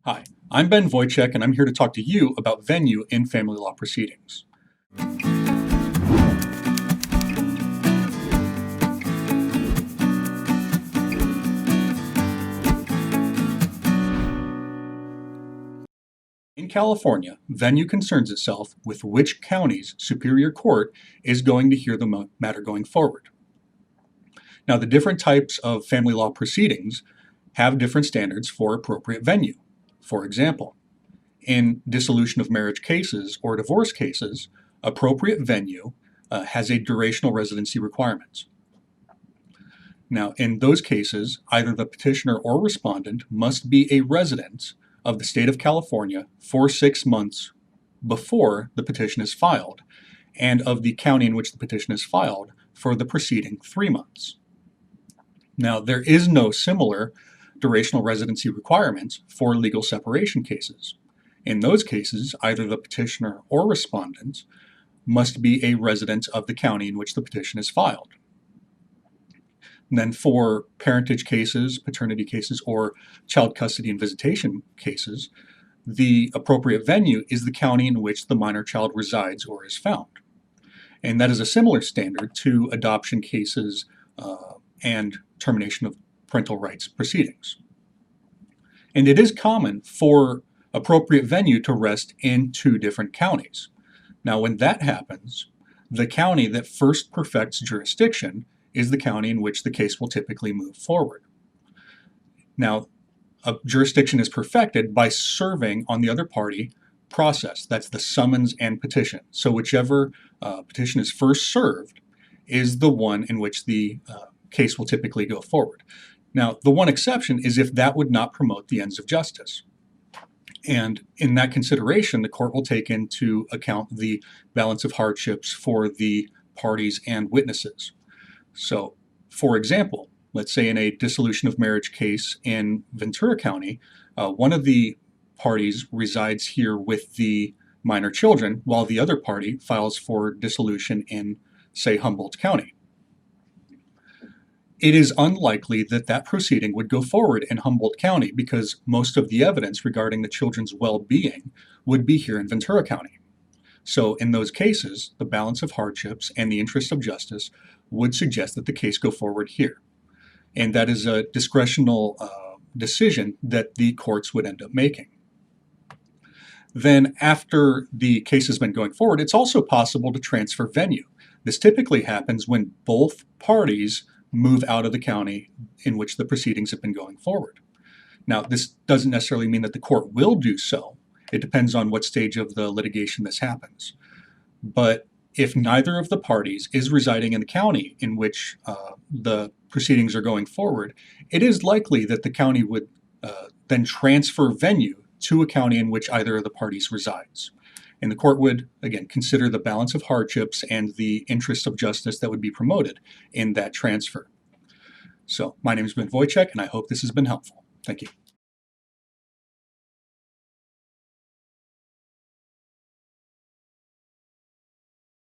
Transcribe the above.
Hi, I'm Ben Vojtik, and I'm here to talk to you about venue in family law proceedings. In California, venue concerns itself with which county's superior court is going to hear the matter going forward. Now, the different types of family law proceedings have different standards for appropriate venue. For example, in dissolution of marriage cases or divorce cases, appropriate venue has a durational residency requirement. Now, in those cases, either the petitioner or respondent must be a resident of the state of California for 6 months before the petition is filed, and of the county in which the petition is filed for the preceding 3 months. Now, there is no similar durational residency requirement for legal separation cases. In those cases, either the petitioner or respondent must be a resident of the county in which the petition is filed. And then for parentage cases, paternity cases, or child custody and visitation cases, the appropriate venue is the county in which the minor child resides or is found. And that is a similar standard to adoption cases and termination of parental rights proceedings. And it is common for appropriate venue to rest in 2 different counties. Now, when that happens, the county that first perfects jurisdiction is the county in which the case will typically move forward. Now, a jurisdiction is perfected by serving on the other party process. That's the summons and petition. So whichever petition is first served is the one in which the case will typically go forward. Now, the one exception is if that would not promote the ends of justice. And in that consideration, the court will take into account the balance of hardships for the parties and witnesses. So, for example, let's say in a dissolution of marriage case in Ventura County, one of the parties resides here with the minor children, while the other party files for dissolution in, say, Humboldt County. It is unlikely that that proceeding would go forward in Humboldt County because most of the evidence regarding the children's well-being would be here in Ventura County. So in those cases, the balance of hardships and the interest of justice would suggest that the case go forward here. And that is a discretional decision that the courts would end up making. Then after the case has been going forward, it's also possible to transfer venue. This typically happens when both parties move out of the county in which the proceedings have been going forward. Now, this doesn't necessarily mean that the court will do so. It depends on what stage of the litigation this happens. But if neither of the parties is residing in the county in which the proceedings are going forward, it is likely that the county would then transfer venue to a county in which either of the parties resides. And the court would, again, consider the balance of hardships and the interest of justice that would be promoted in that transfer. So my name is Ben Vojtik, and I hope this has been helpful. Thank you.